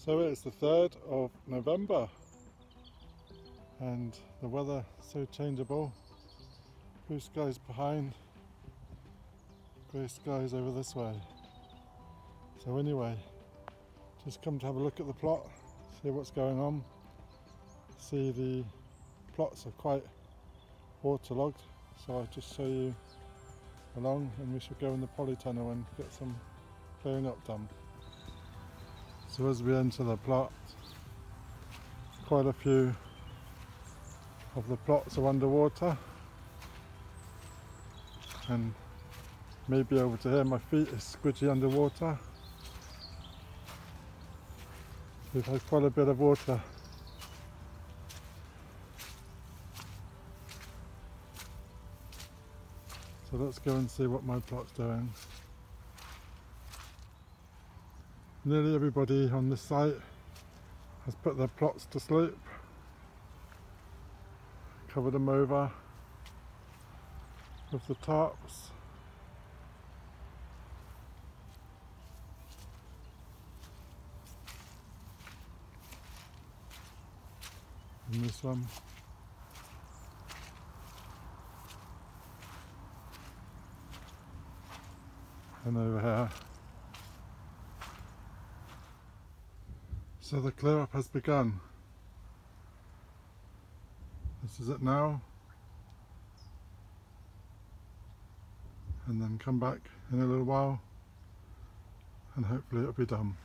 So it's the 3rd of November and the weather is so changeable. Blue skies behind, grey skies over this way. So anyway, just come to have a look at the plot, see what's going on. See, the plots are quite waterlogged, so I'll just show you along and we should go in the Polytunnel and get some clearing up done. So as we enter the plot, quite a few of the plots are underwater, and maybe over to here my feet is squidgy underwater. We've had quite a bit of water. So let's go and see what my plot's doing. Nearly everybody on this site has put their plots to sleep, covered them over with the tarps. And this one. And over here. So the clear up has begun. This is it now. And then come back in a little while and hopefully it'll be done.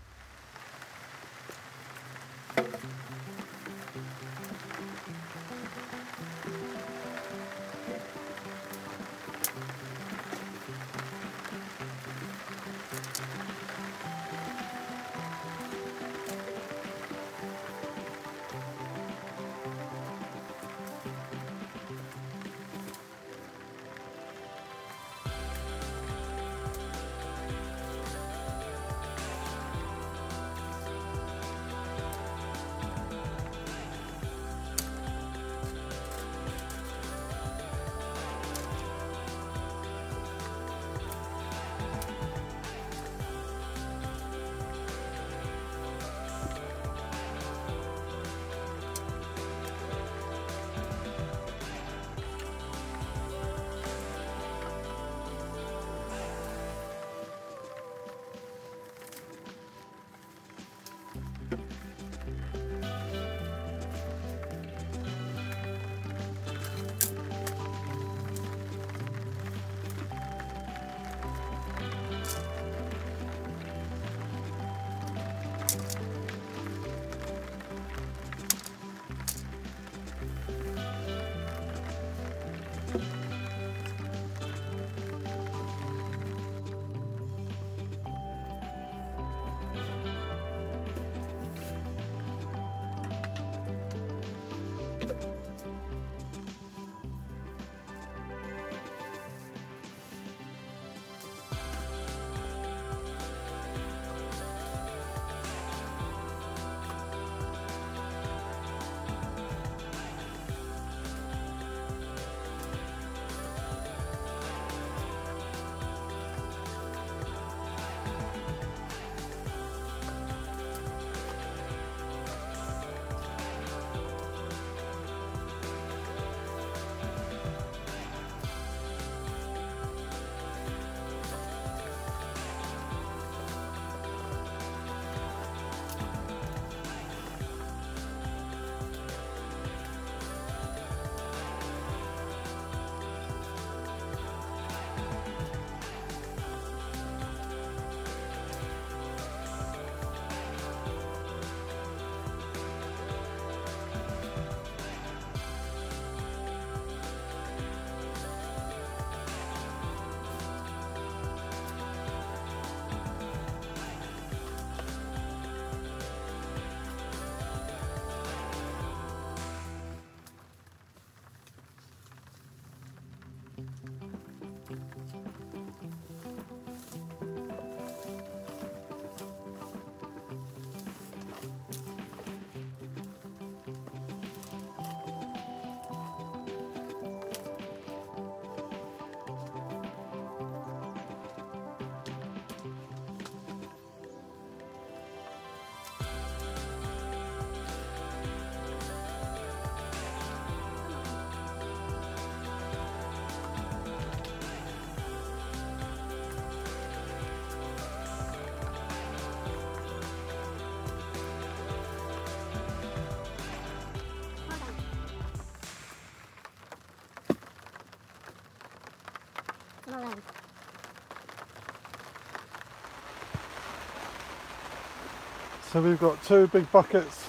So we've got 2 big buckets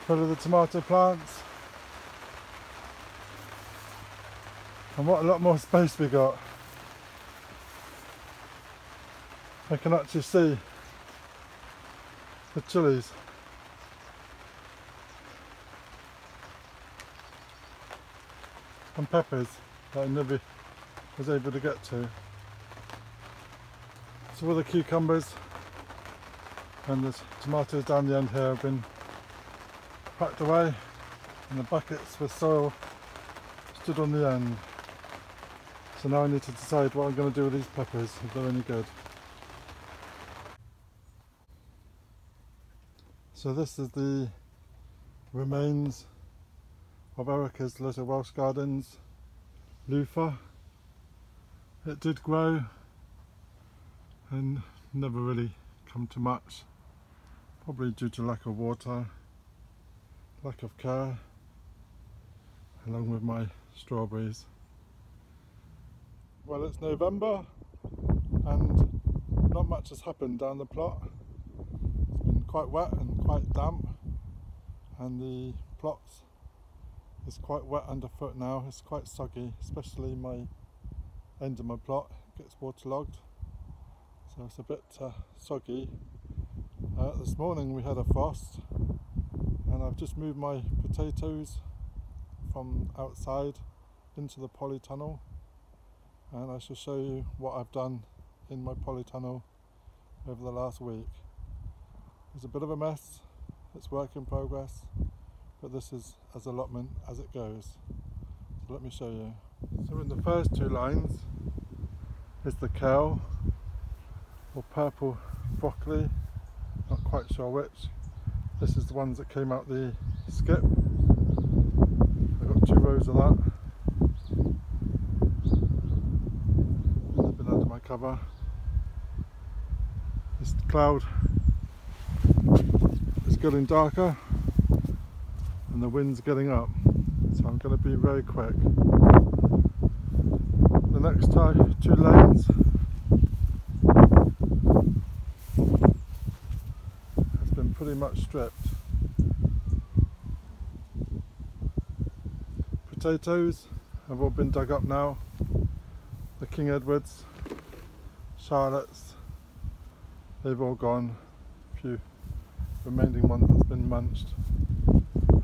full of the tomato plants, and what a lot more space we got. I can actually see the chilies. And peppers that I never was able to get to. So all the cucumbers and the tomatoes down the end here have been packed away, and the buckets with soil stood on the end. So now I need to decide what I'm going to do with these peppers, if they're any good. So this is the remains of Erica's little Welsh Gardens loofah. It did grow and never really come to much, probably due to lack of water, lack of care, along with my strawberries. Well, it's November and not much has happened down the plot. It's been quite wet and quite damp, and the plots is quite wet underfoot now. It's quite soggy, especially my end of my plot. It gets waterlogged, so it's a bit soggy. This morning we had a frost, and I've just moved my potatoes from outside into the polytunnel, and I shall show you what I've done in my polytunnel over the last week. It's a bit of a mess, it's work in progress, but this is as allotment as it goes. So let me show you. So in the first 2 lines is the kale or purple broccoli, not quite sure which. This is the ones that came out the skip. I've got 2 rows of that. They've been under my cover. This cloud is getting darker and the wind's getting up, so I'm going to be very quick. The next 2 lanes has been pretty much stripped. Potatoes have all been dug up now. The King Edwards, Charlottes, they've all gone. A few remaining ones that's been munched,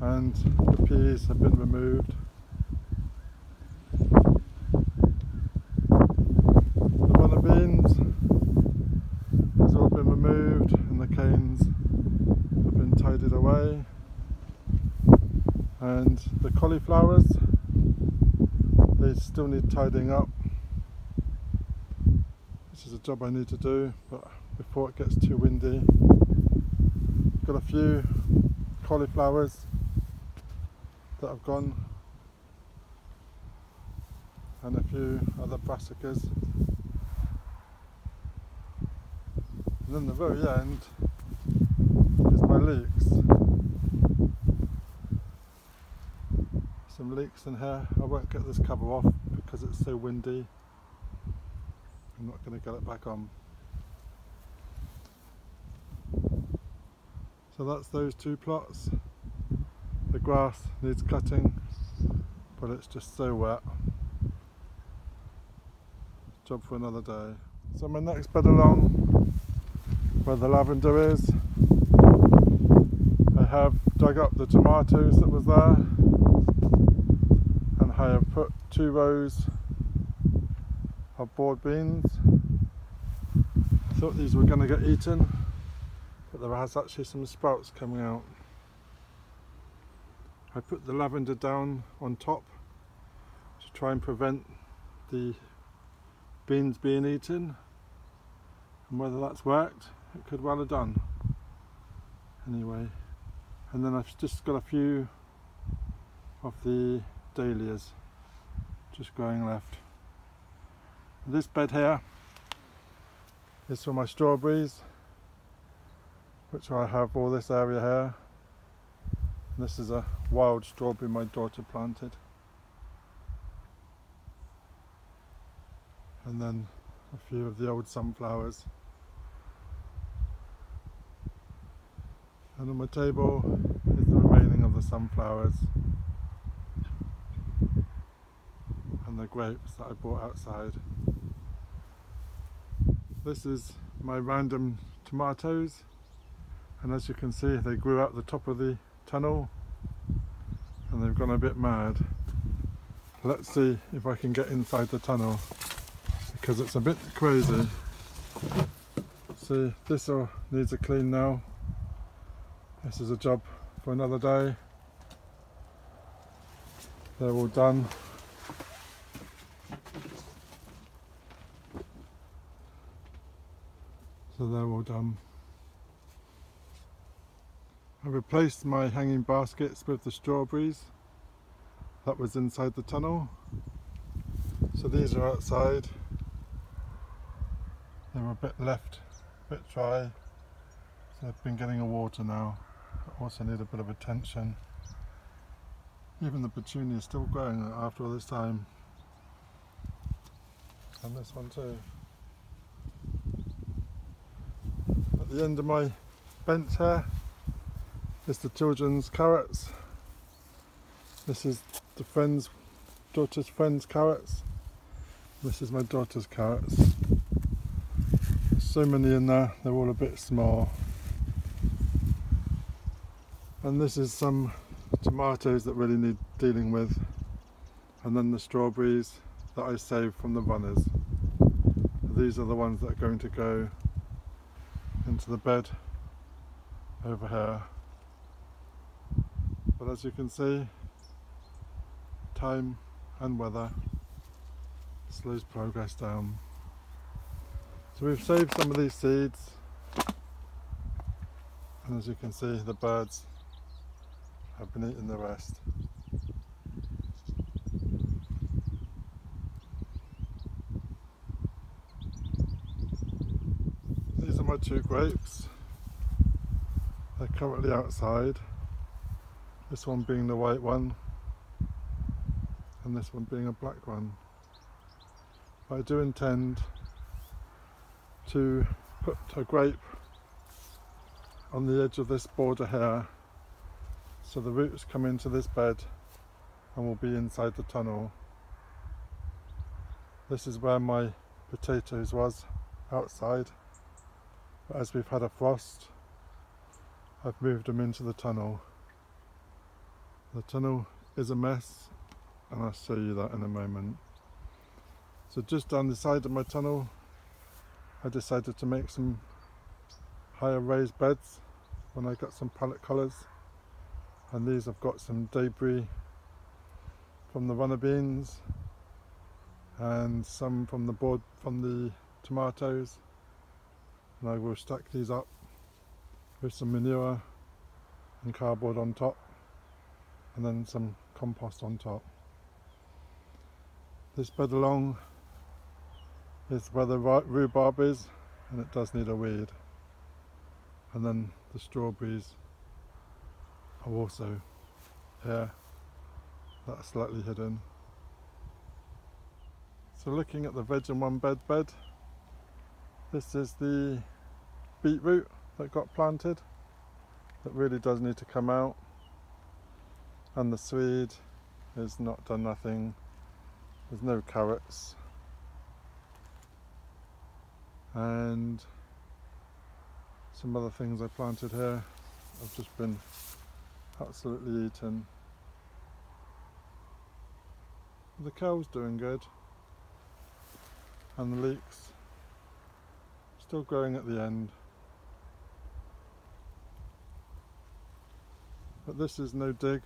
and the peas have been removed. The runner beans has all been removed, and the canes have been tidied away, and the cauliflowers, they still need tidying up, which is a job I need to do, but before it gets too windy. Got a few cauliflowers that have gone, and a few other brassicas. And then the very end is my leeks. Some leeks in here. I won't get this cover off because it's so windy. I'm not going to get it back on. So that's those 2 plots. The grass needs cutting, but it's just so wet. Job for another day. So my next bed along where the lavender is, I have dug up the tomatoes that was there, and I have put 2 rows of board beans. I thought these were going to get eaten, but there has actually some sprouts coming out. I put the lavender down on top to try and prevent the beans being eaten, and whether that's worked, it could well have done. Anyway, and then I've just got a few of the dahlias just growing left. This bed here is for my strawberries, which I have all this area here. And this is a wild strawberry my daughter planted. And then a few of the old sunflowers. And on my table is the remaining of the sunflowers and the grapes that I bought outside. This is my random tomatoes, and as you can see they grew out the top of the tunnel and they've gone a bit mad. Let's see if I can get inside the tunnel because it's a bit crazy. See, this all needs a clean now. This is a job for another day. They're all done. So they're all done. I replaced my hanging baskets with the strawberries that was inside the tunnel. So these are outside. They were a bit left, a bit dry. So they've been getting a water now. Also need a bit of attention. Even the petunia is still growing after all this time. And this one too. At the end of my bench here is the children's carrots. This is the daughter's friend's carrots. This is my daughter's carrots. There's so many in there, they're all a bit small. And this is some tomatoes that really need dealing with, and then the strawberries that I saved from the runners. These are the ones that are going to go into the bed over here. But as you can see, time and weather slows progress down. So we've saved some of these seeds, and as you can see the birds have been eating the rest. These are my two grapes. They're currently outside. This one being the white one and this one being a black one. But I do intend to put a grape on the edge of this border here, so the roots come into this bed and will be inside the tunnel. This is where my potatoes was outside, but as we've had a frost, I've moved them into the tunnel. The tunnel is a mess, and I'll show you that in a moment. So just down the side of my tunnel, I decided to make some higher raised beds when I got some pallet collars. And these have got some debris from the runner beans and some from the board from the tomatoes, and I will stack these up with some manure and cardboard on top, and then some compost on top. This bed along is where the rhubarb is, and it does need a weed, and then the strawberries are also here, that's slightly hidden. So looking at the veg in one bed, this is the beetroot that got planted that really does need to come out, and the swede is not done nothing, there's no carrots, and some other things I planted here have just been absolutely eaten. The cow's doing good, and the leeks still growing at the end. But this is no dig.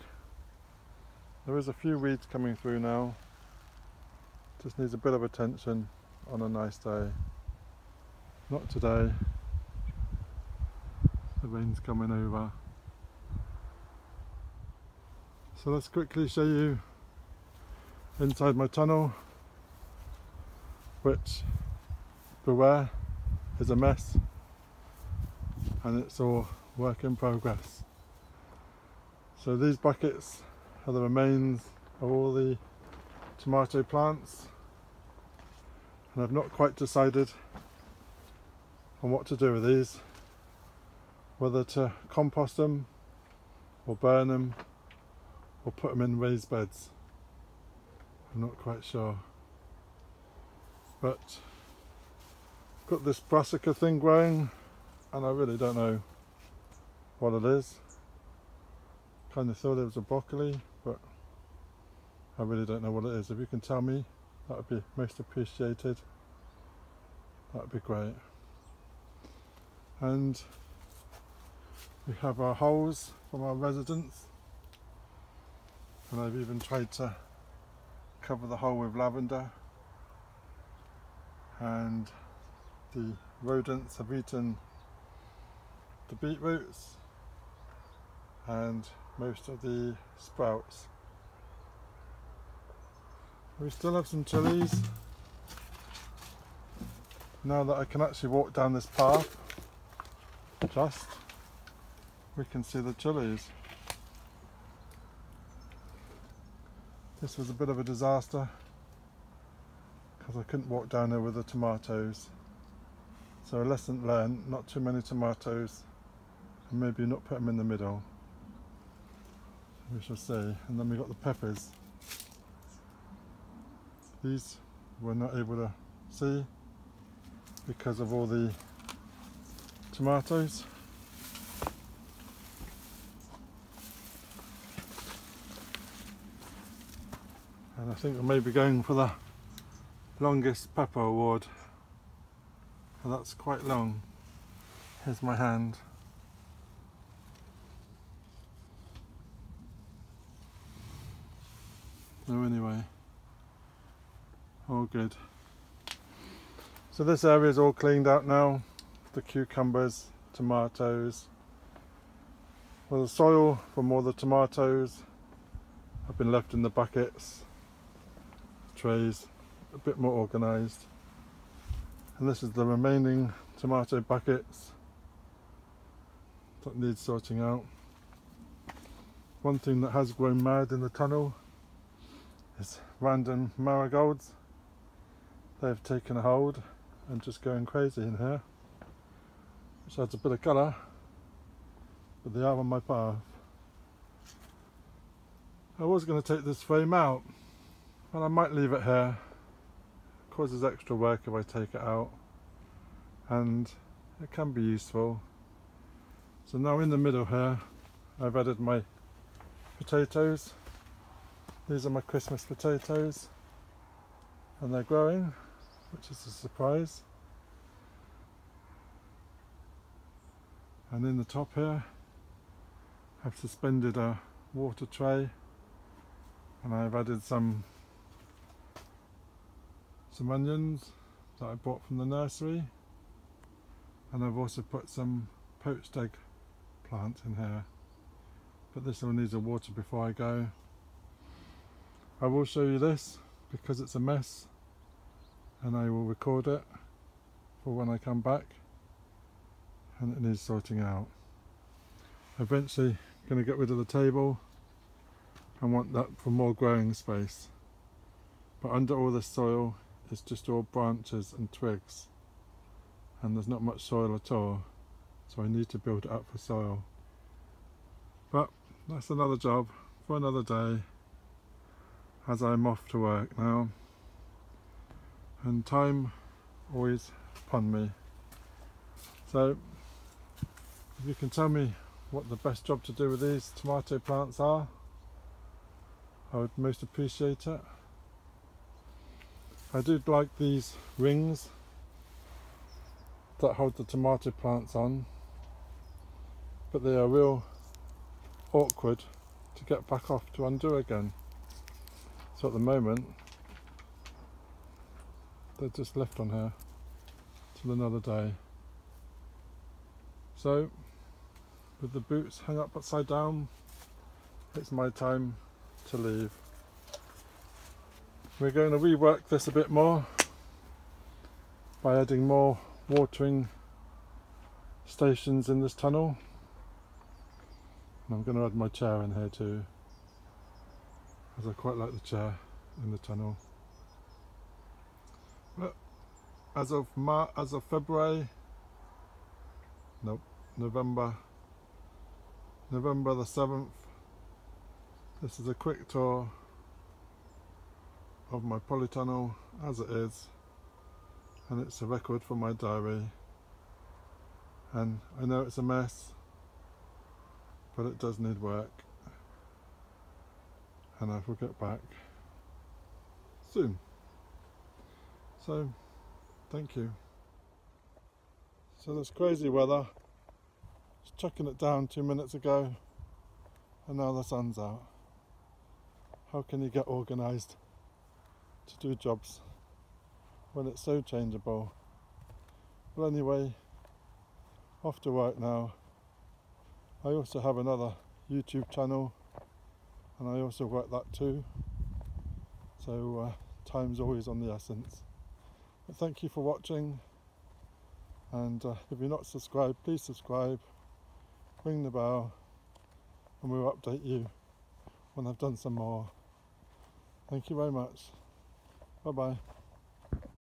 There is a few weeds coming through now. Just needs a bit of attention on a nice day. Not today. The rain's coming over. So let's quickly show you inside my tunnel, which, beware, is a mess, and it's all work in progress. So these buckets are the remains of all the tomato plants, and I've not quite decided on what to do with these, whether to compost them or burn them or put them in raised beds. I'm not quite sure, but got this brassica thing growing and I really don't know what it is. Kind of thought it was a broccoli, but I really don't know what it is. If you can tell me, that would be most appreciated. That would be great. And we have our holes from our residents, and I've even tried to cover the hole with lavender, and the rodents have eaten the beetroots and most of the sprouts. We still have some chilies. Now that I can actually walk down this path, we can see the chilies. This was a bit of a disaster because I couldn't walk down there with the tomatoes. So a lesson learned, not too many tomatoes, and maybe not put them in the middle. We shall see. And then we got the peppers. These we're not able to see because of all the tomatoes. And I think I may be going for the longest pepper award. And that's quite long. Here's my hand. So anyway, all good. So this area is all cleaned out now. The cucumbers, tomatoes. Well, the soil from all the tomatoes have been left in the buckets, trays, a bit more organised. And this is the remaining tomato buckets that need sorting out. One thing that has grown mad in the tunnel is random marigolds. They've taken a hold and just going crazy in here, which adds a bit of colour, but they are on my path. I was going to take this frame out, but I might leave it here. It causes extra work if I take it out, and it can be useful. So now in the middle here, I've added my potatoes. These are my Christmas potatoes, and they're growing, which is a surprise. And in the top here, I've suspended a water tray, and I've added some onions that I bought from the nursery, and I've also put some poached egg plant in here, but this one needs a water before I go. I will show you this because it's a mess, and I will record it for when I come back, and it needs sorting out. Eventually going to get rid of the table. I want that for more growing space, but under all this soil it's just all branches and twigs, and there's not much soil at all, so I need to build it up for soil. But that's another job for another day, as I'm off to work now, and time always upon me. So if you can tell me what the best job to do with these tomato plants are, I would most appreciate it. I do like these rings that hold the tomato plants on, but they are real awkward to get back off to undo again. So at the moment they're just left on here till another day. So with the boots hung up upside down, it's my time to leave. We're going to rework this a bit more by adding more watering stations in this tunnel, and I'm going to add my chair in here too, as I quite like the chair in the tunnel. But as of November November the 7th. This is a quick tour of my polytunnel as it is, and it's a record for my diary. And I know it's a mess, but it does need work, and I will get back soon. So, thank you. So this crazy weather, just chucking it down 2 minutes ago, and now the sun's out. How can you get organised to do jobs when it's so changeable? Well, anyway, off to work now. I also have another YouTube channel, and I also work that too, so time's always on the essence. But thank you for watching, and if you're not subscribed, please subscribe, ring the bell, and we'll update you when I've done some more. Thank you very much. Bye bye.